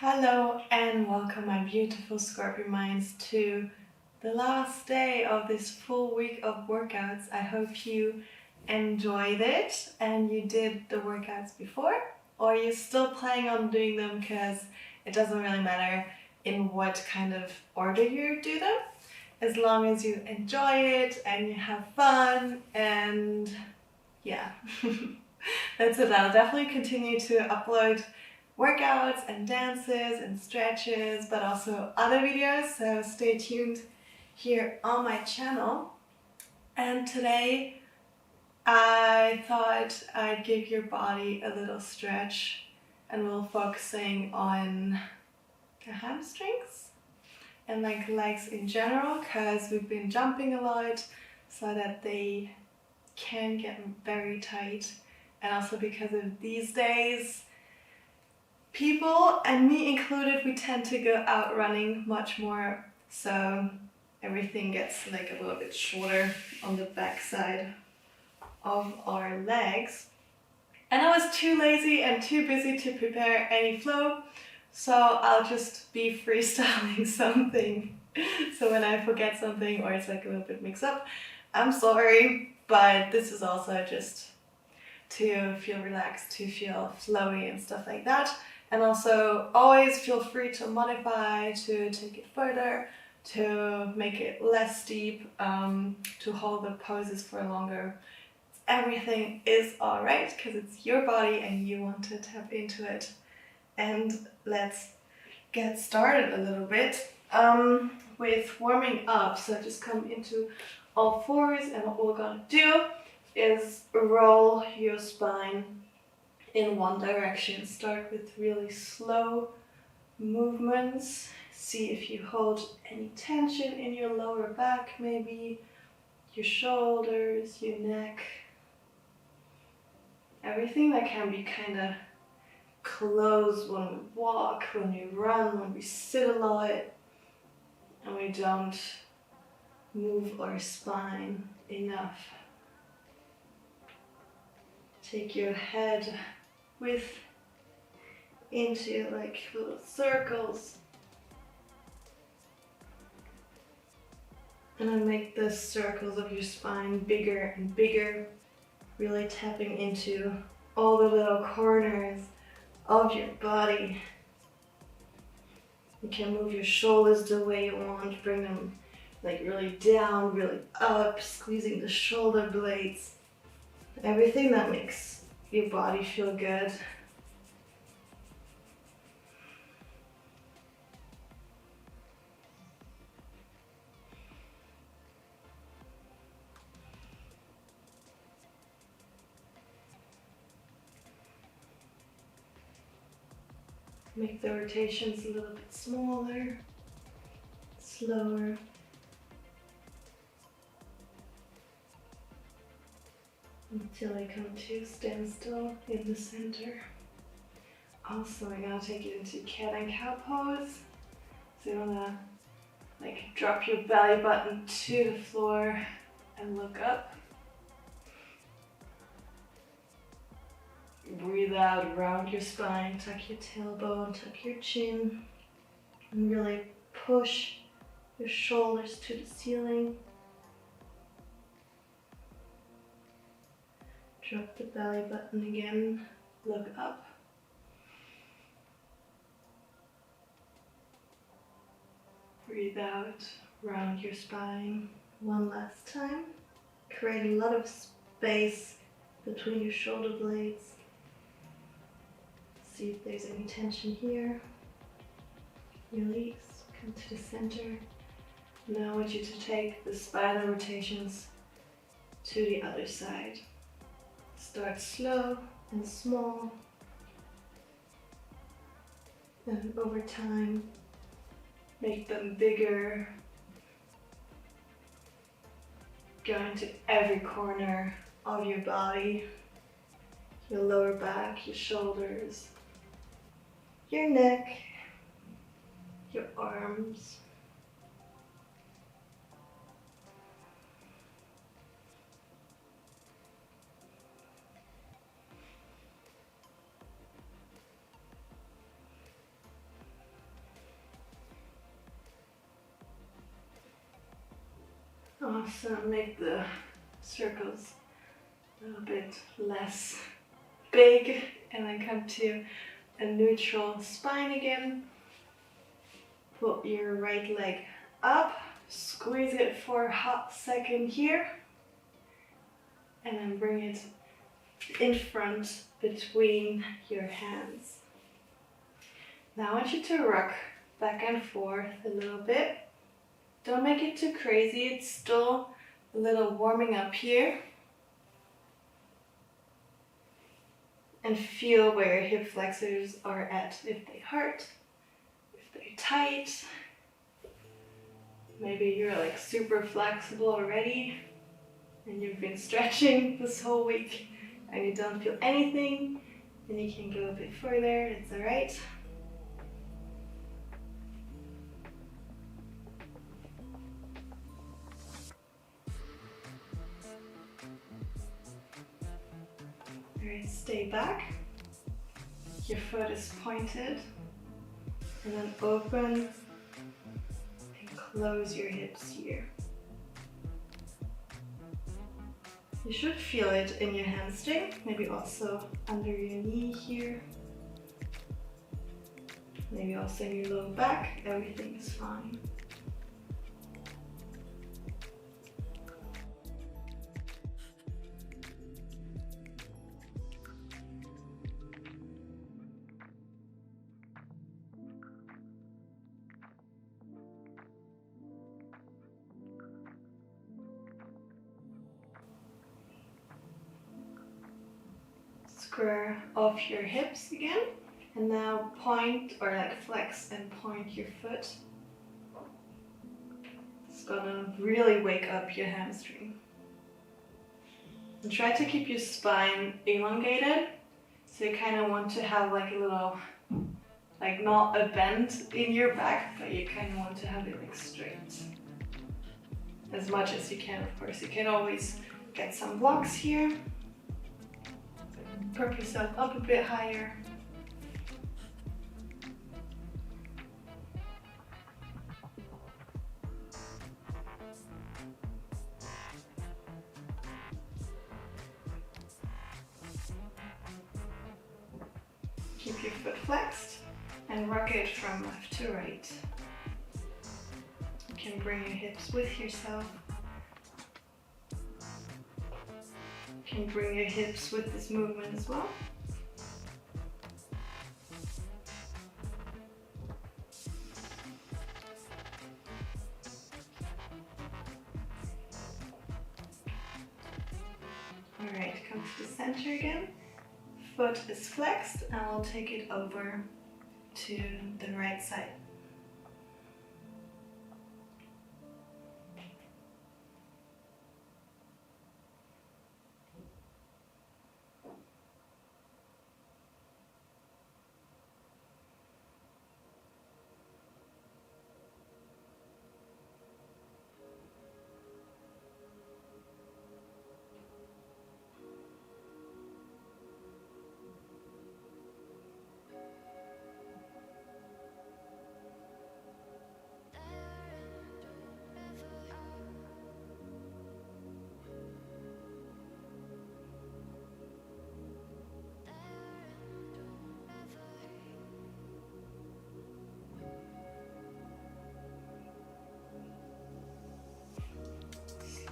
Hello and welcome my beautiful Scorpio minds to the last day of this full week of workouts. I hope you enjoyed it and you did the workouts before, or you're still planning on doing them, because it doesn't really matter in what kind of order you do them, as long as you enjoy it and you have fun. And yeah, that's it. I'll definitely continue to upload workouts and dances and stretches, but also other videos, so stay tuned here on my channel. And today I thought I'd give your body a little stretch, and we're focusing on the hamstrings and like legs in general, because we've been jumping a lot so that they can get very tight, and also because of these days people, and me included, we tend to go out running much more, so everything gets like a little bit shorter on the back side of our legs. And I was too lazy and too busy to prepare any flow, so I'll just be freestyling something. So when I forget something or it's like a little bit mixed up, I'm sorry, but this is also just to feel relaxed, to feel flowy and stuff like that. And also always feel free to modify, to take it further, to make it less steep, to hold the poses for longer. Everything is alright, because it's your body and you want to tap into it. And let's get started a little bit with warming up. So just come into all fours, and what we're gonna do is roll your spine in one direction. Start with really slow movements. See if you hold any tension in your lower back, maybe your shoulders, your neck. Everything that can be kind of closed when we walk, when we run, when we sit a lot, and we don't move our spine enough. Take your head into like little circles, and then make the circles of your spine bigger and bigger, really tapping into all the little corners of your body. You can move your shoulders the way you want, bring them like really down, really up, squeezing the shoulder blades. Everything that makes your body feel good. Make the rotations a little bit smaller, slower. Until I come to standstill in the center. Also, I'm gonna take you into cat and cow pose. So you wanna like drop your belly button to the floor and look up. Breathe out, round your spine, tuck your tailbone, tuck your chin, and really push your shoulders to the ceiling. Drop the belly button again, look up. Breathe out, round your spine one last time. Create a lot of space between your shoulder blades. See if there's any tension here. Release, come to the center. Now I want you to take the spinal rotations to the other side. Start slow and small, and over time make them bigger. Go into every corner of your body, your lower back, your shoulders, your neck, your arms. Awesome. Make the circles a little bit less big, and then come to a neutral spine again. Put your right leg up, squeeze it for a hot second here, and then bring it in front between your hands. Now I want you to rock back and forth a little bit. Don't make it too crazy, it's still a little warming up here. And feel where your hip flexors are at, if they hurt, if they're tight. Maybe you're like super flexible already and you've been stretching this whole week and you don't feel anything, and you can go a bit further, it's alright. Alright, stay back. Your foot is pointed, and then open and close your hips here. You should feel it in your hamstring, maybe also under your knee here. Maybe also in your low back, everything is fine. Square off your hips again, and now point or like flex and point your foot. It's gonna really wake up your hamstring. And try to keep your spine elongated, so you kind of want to have like a little, like not a bend in your back, but you kind of want to have it like straight. As much as you can, of course. You can always get some blocks here. Prop yourself up a bit higher. Keep your foot flexed and rock it from left to right. You can bring your hips with yourself. You can bring your hips with this movement as well. Alright, come to the center again. Foot is flexed, and I'll take it over to the right side.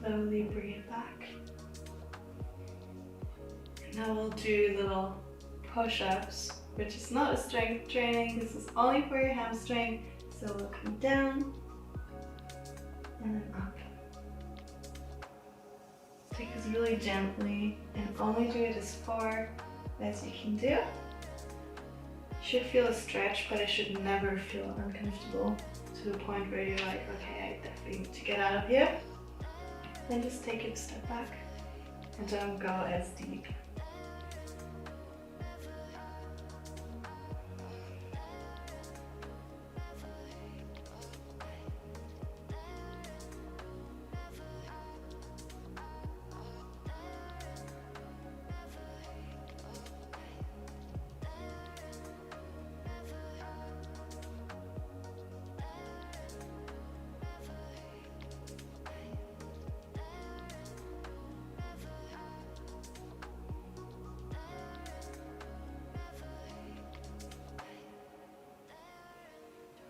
Slowly bring it back. Now we'll do little push-ups, which is not a strength training. This is only for your hamstring. So we'll come down and then up. Take this really gently and only do it as far as you can do. You should feel a stretch, but it should never feel uncomfortable to the point where you're like, okay, I definitely need to get out of here. Then just take it a step back and don't go as deep.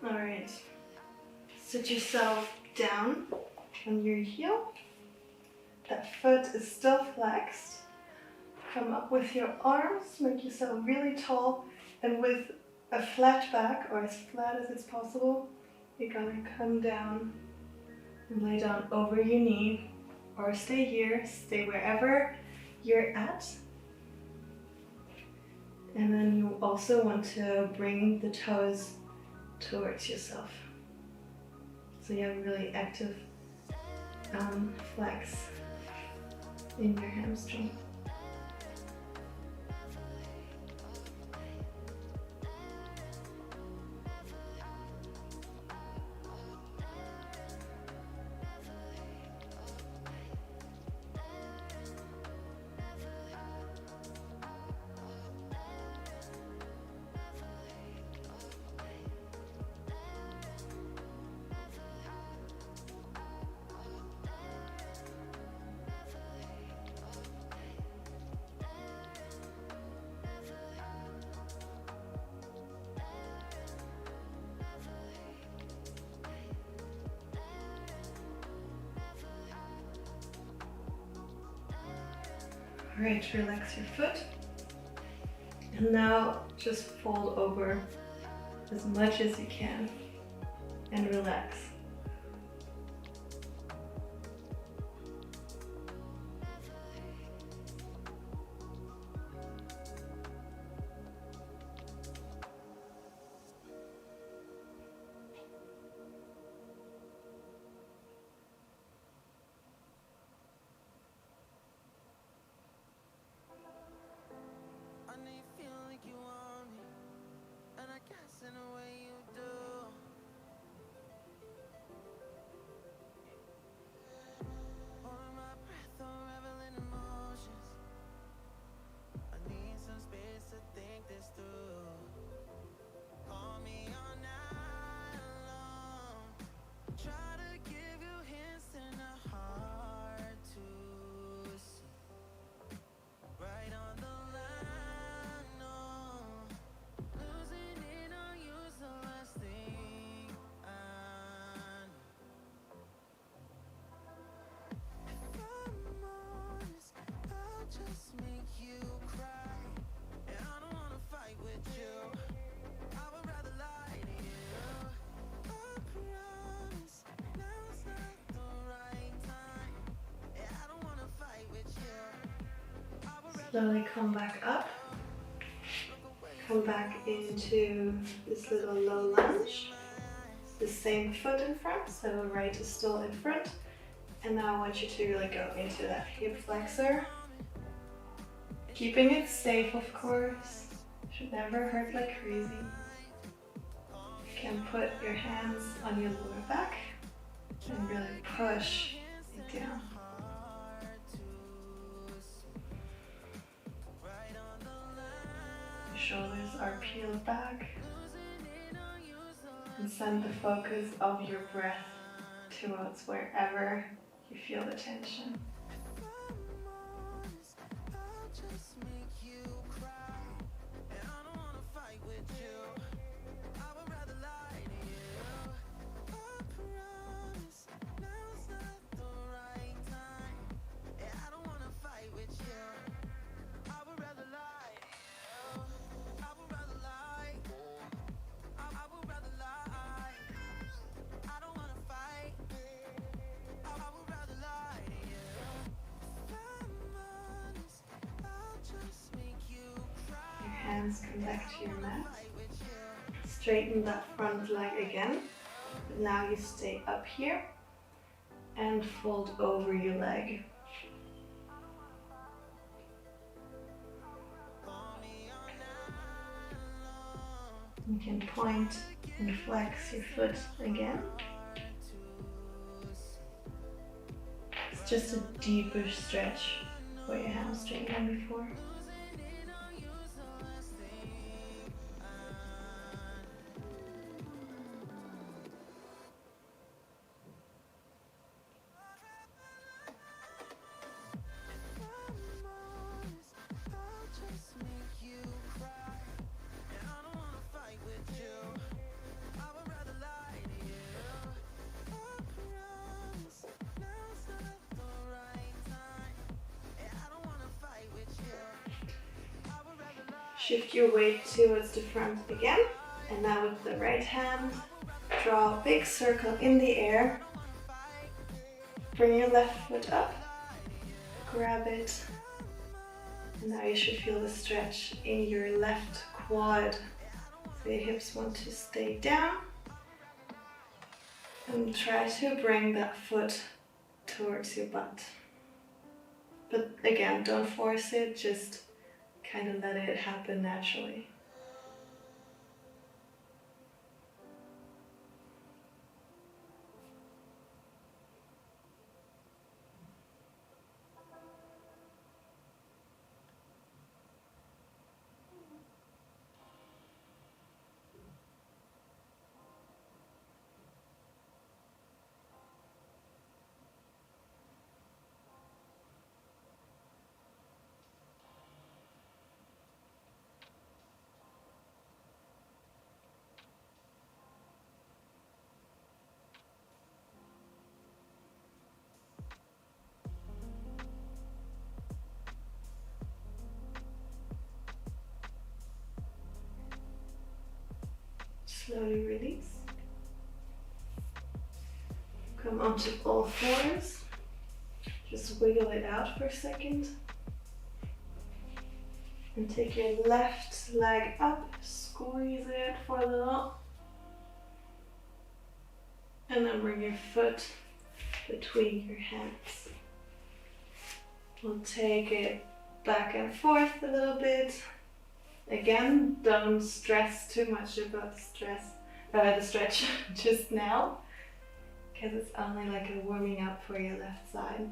Alright, sit yourself down on your heel. That foot is still flexed. Come up with your arms, make yourself really tall, and with a flat back, or as flat as it's possible, you're gonna come down and lay down over your knee, or stay here, stay wherever you're at. And then you also want to bring the toes towards yourself. So you have a really active flex in your hamstring. Alright, relax your foot. And now just fold over as much as you can and relax. Slowly come back up. Come back into this little low lunge. The same foot in front, so right is still in front. And now I want you to really go into that hip flexor. Keeping it safe, of course. Should never hurt like crazy. You can put your hands on your lower back and really push it down. Shoulders are peeled back, and send the focus of your breath towards wherever you feel the tension. Hands come back to your mat. Straighten that front leg again. But now you stay up here and fold over your leg. You can point and flex your foot again. It's just a deeper stretch for your hamstring than before. Shift your weight towards the front again. And now with the right hand, draw a big circle in the air. Bring your left foot up, grab it. And now you should feel the stretch in your left quad. So your hips want to stay down. And try to bring that foot towards your butt. But again, don't force it, just kind of let it happen naturally. Slowly release. Come onto all fours. Just wiggle it out for a second. And take your left leg up, squeeze it for a little. And then bring your foot between your hands. We'll take it back and forth a little bit. Again, don't stress too much about the stretch just now, because it's only like a warming up for your left side.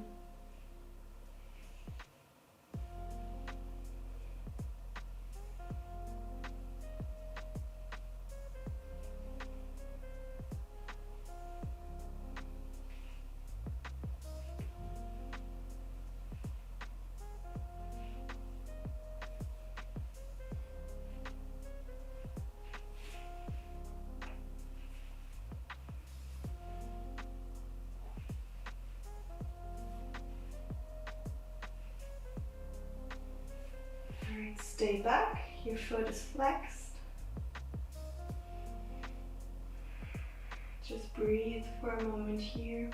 Alright, stay back, your foot is flexed. Just breathe for a moment here.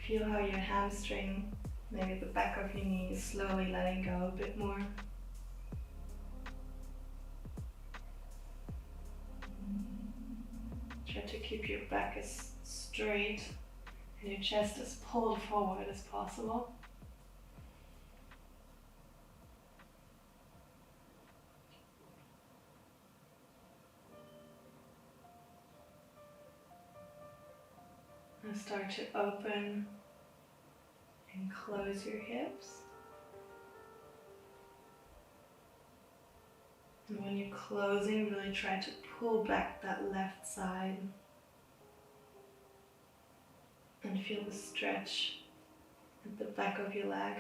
Feel how your hamstring, maybe the back of your knee, is slowly letting go a bit more. Try to keep your back as straight and your chest as pulled forward as possible. And start to open and close your hips. And when you're closing, really try to pull back that left side and feel the stretch at the back of your leg.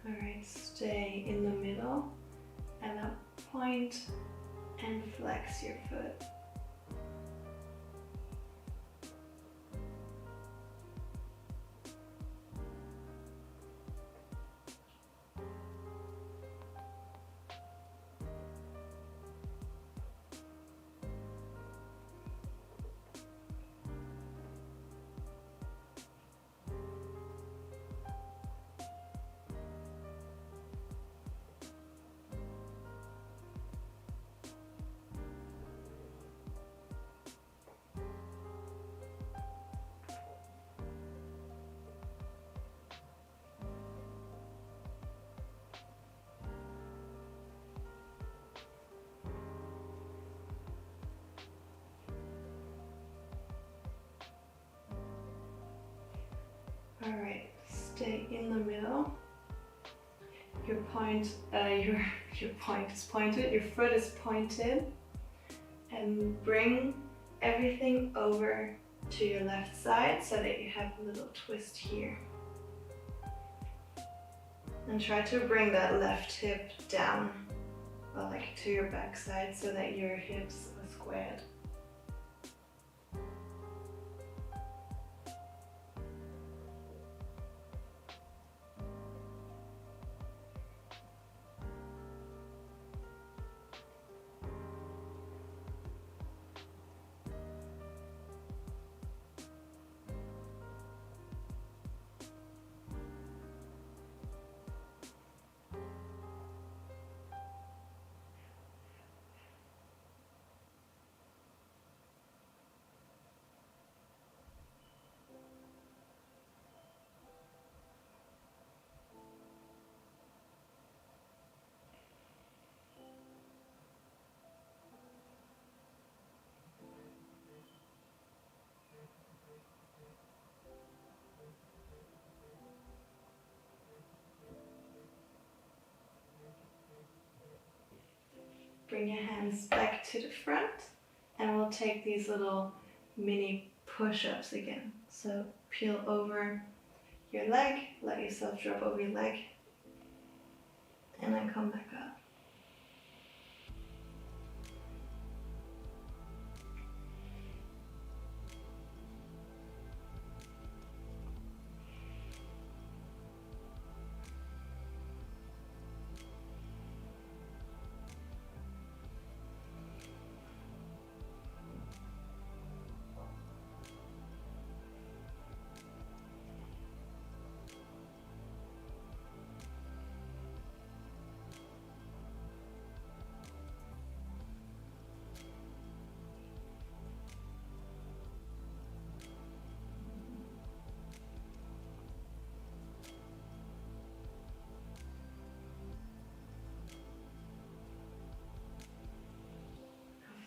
Alright, stay in the middle and now point and flex your foot. Alright, stay in the middle. Your point is pointed, your foot is pointed, and bring everything over to your left side so that you have a little twist here. And try to bring that left hip down, like to your back side, so that your hips are squared. Bring your hands back to the front, and we'll take these little mini push-ups again. So peel over your leg, let yourself drop over your leg, and then come back up.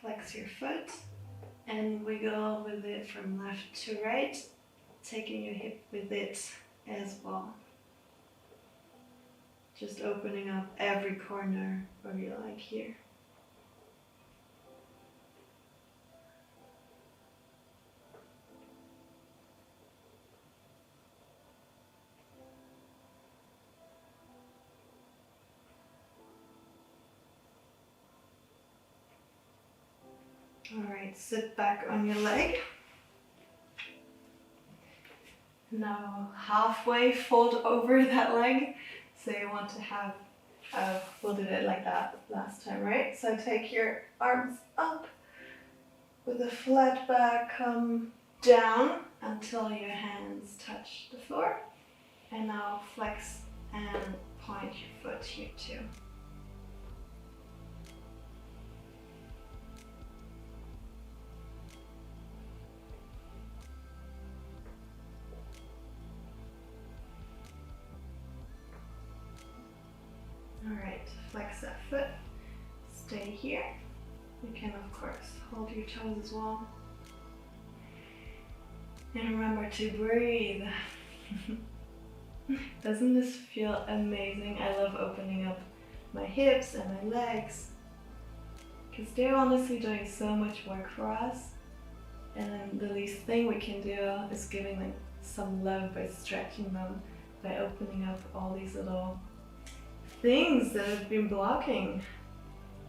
Flex your foot and wiggle with it from left to right, taking your hip with it as well. Just opening up every corner of your leg here. Alright, sit back on your leg. Now halfway fold over that leg. So you want to have, we'll do it like that last time, right? So take your arms up with a flat back, come down until your hands touch the floor. And now flex and point your foot here too. Alright, flex that foot, stay here. You can of course hold your toes as well. And remember to breathe. Doesn't this feel amazing? I love opening up my hips and my legs because they're honestly doing so much work for us. And then the least thing we can do is giving them some love by stretching them, by opening up all these little things that have been blocking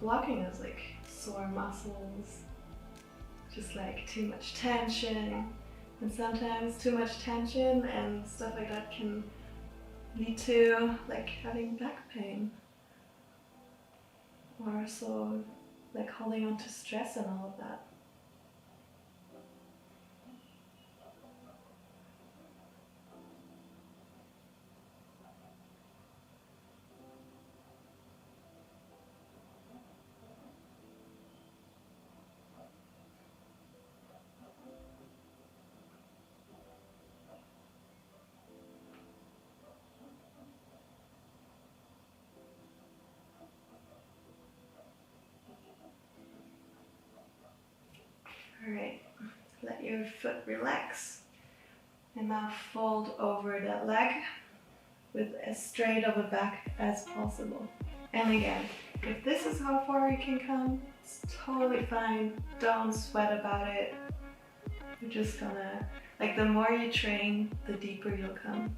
us, like sore muscles, just like too much tension. And sometimes too much tension and stuff like that can lead to like having back pain, or so like holding on to stress and all of that. Alright, let your foot relax And now fold over that leg with as straight of a back as possible. And again, if this is how far you can come, it's totally fine. Don't sweat about it. You're just gonna, like, the more you train, the deeper you'll come.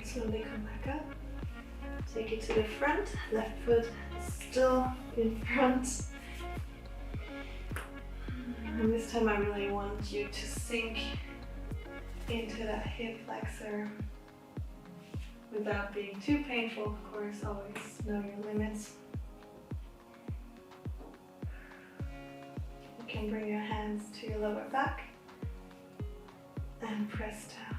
Slowly come back up. Take it to the front. Left foot still in front. And this time I really want you to sink into that hip flexor without being too painful. Of course, always know your limits. You can bring your hands to your lower back and press down.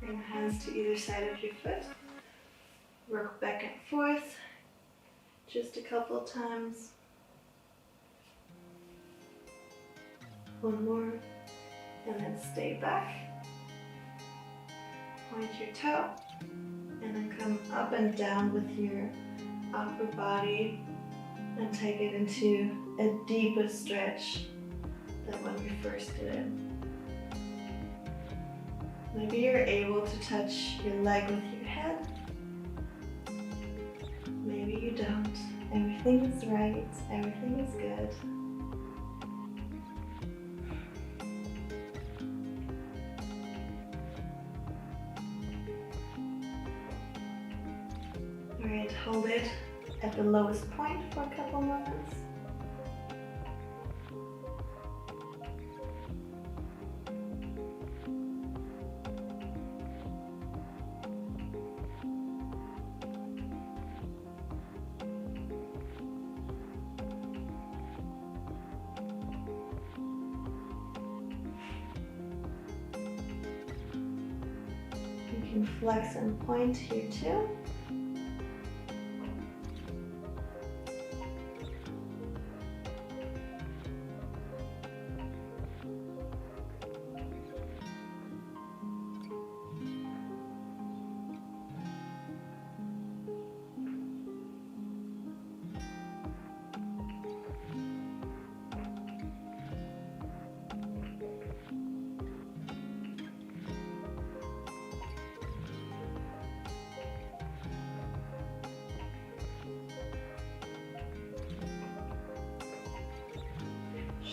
Bring your hands to either side of your foot. Work back and forth just a couple of times. One more, and then stay back. Point your toe, and then come up and down with your upper body and take it into a deeper stretch than when we first did it. Maybe you're able to touch your leg with your head. Maybe you don't. Everything is right. Everything is good. Alright, hold it at the lowest point for a couple moments. You can flex and point here too.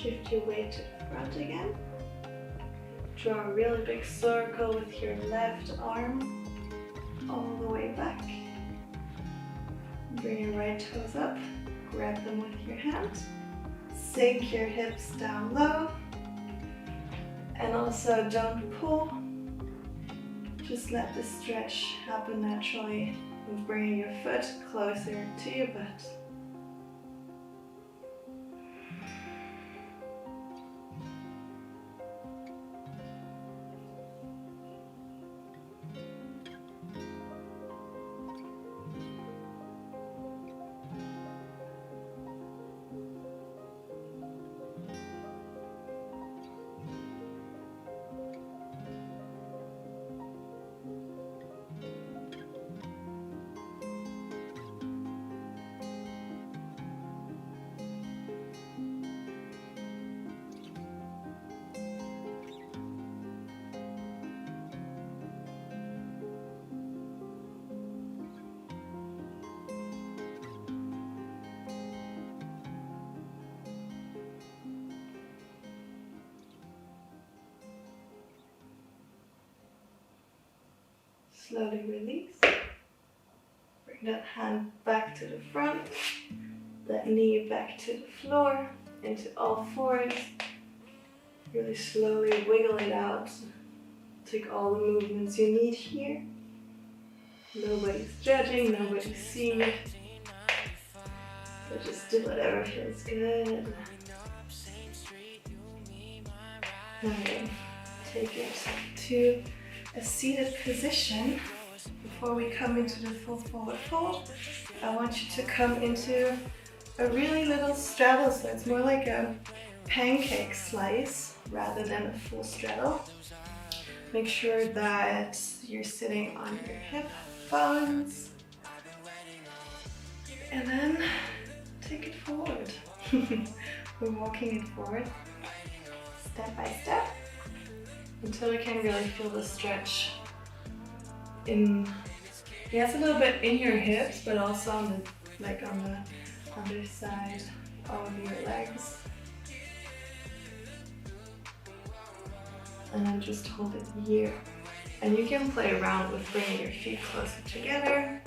Shift your weight to the front again. Draw a really big circle with your left arm all the way back. Bring your right toes up, grab them with your hand. Sink your hips down low. And also don't pull. Just let the stretch happen naturally with bringing your foot closer to your butt. Slowly release. Bring that hand back to the front, that knee back to the floor, into all fours. Really slowly wiggle it out. Take all the movements you need here. Nobody's judging, nobody's seeing it. So just do whatever feels good. Alright, take yourself to a seated position. Before we come into the full forward fold, I want you to come into a really little straddle, so it's more like a pancake slice rather than a full straddle. Make sure that you're sitting on your hip bones, and then take it forward. We're walking it forward step by step until we can really feel the stretch in, yes, a little bit in your hips, but also on the, like on the underside of your legs. And then just hold it here. And you can play around with bringing your feet closer together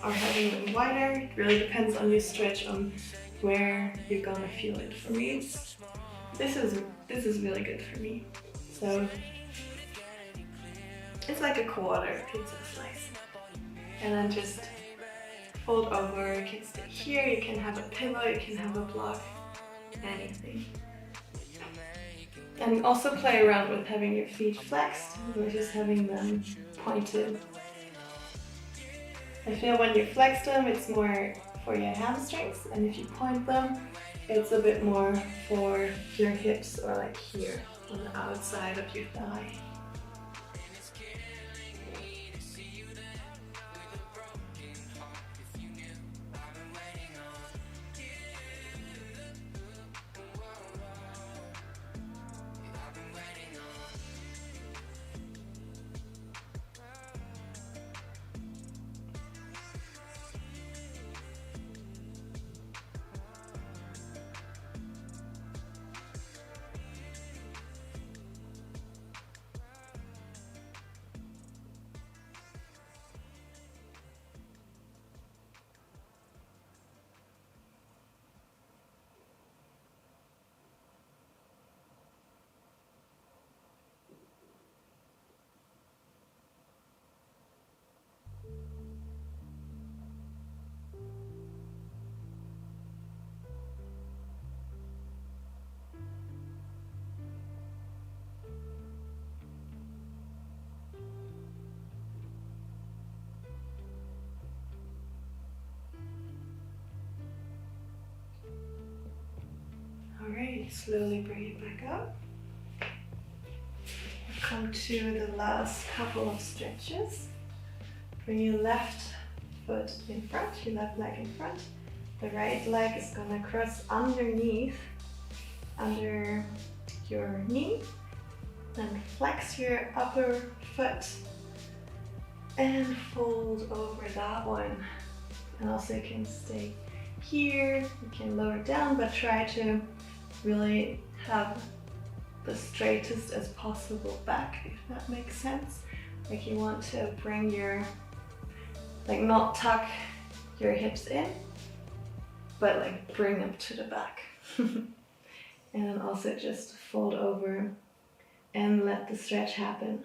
or having them wider. It really depends on your stretch, on where you're gonna feel it. For me, this is really good for me. So it's like a quarter pizza slice. And then just fold over. You can stay here, you can have a pillow, you can have a block, anything. And also play around with having your feet flexed versus having them pointed. I feel when you flex them, it's more for your hamstrings, and if you point them, it's a bit more for your hips, or like here on the outside of your thigh. Alright, slowly bring it back up. Come to the last couple of stretches. Bring your left foot in front, your left leg in front. The right leg is gonna cross underneath, under your knee. Then flex your upper foot and fold over that one. And also you can stay here, you can lower down, but try to really have the straightest as possible back, if that makes sense. Like you want to bring your, like not tuck your hips in, but like bring them to the back. And then also just fold over and let the stretch happen.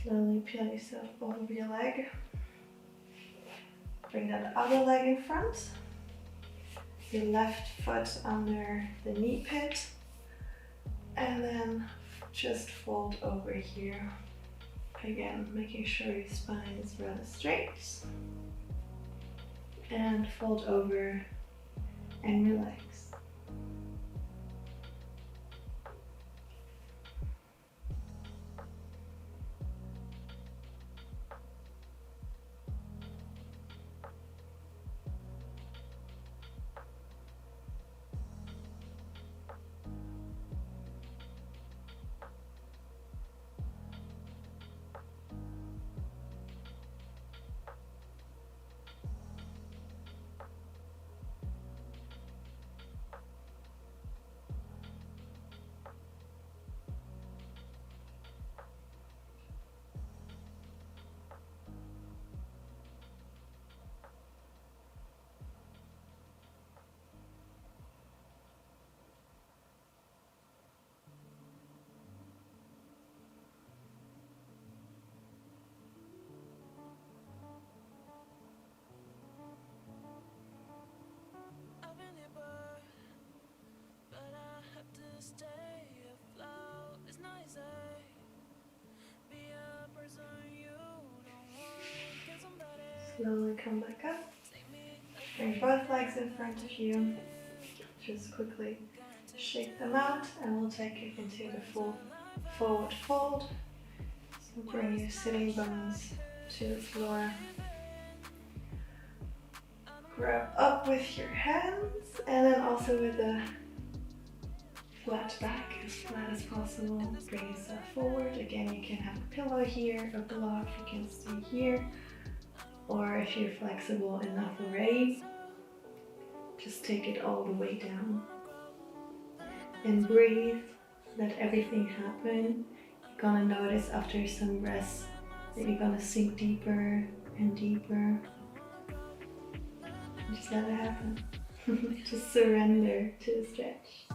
Slowly peel yourself over your leg. Bring that other leg in front. Your left foot under the knee pit. And then just fold over here. Again, making sure your spine is rather straight. And fold over and relax. Slowly come back up. Bring both legs in front of you. Just quickly shake them out and we'll take it into the full forward fold. So bring your sitting bones to the floor. Grab up with your hands and then also with the flat back, as flat as possible. Bring yourself forward. Again, you can have a pillow here, a block, you can stay here. Or if you're flexible enough already, just take it all the way down. And breathe, let everything happen. You're gonna notice after some rest that you're gonna sink deeper and deeper. Just let it happen. Just surrender to the stretch.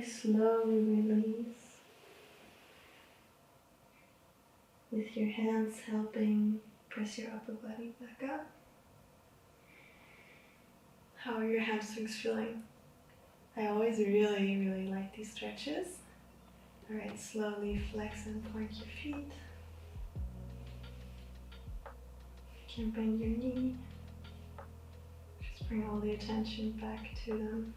slowly release with your hands helping press your upper body back up. How are your hamstrings feeling? I always really like these stretches. Alright, slowly flex and point your feet. You can bend your knee. Just bring all the attention back to them.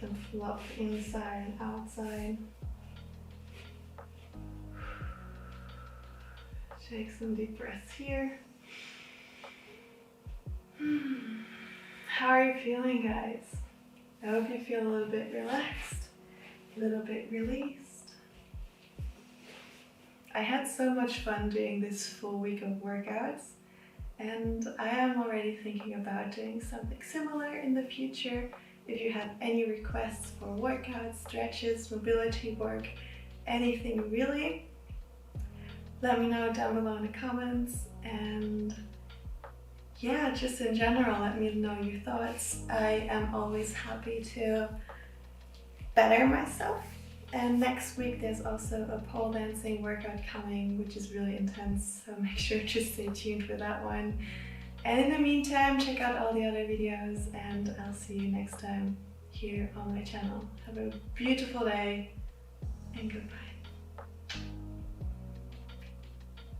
Then fluff inside and outside. Take some deep breaths here. How are you feeling, guys? I hope you feel a little bit relaxed, a little bit released. I had so much fun doing this full week of workouts, and I am already thinking about doing something similar in the future. If you have any requests for workouts, stretches, mobility work, anything really, let me know down below in the comments. And yeah, just in general, let me know your thoughts. I am always happy to better myself. And next week there's also a pole dancing workout coming, which is really intense, so make sure to stay tuned for that one. And in the meantime, check out all the other videos, and I'll see you next time here on my channel. Have a beautiful day, and goodbye.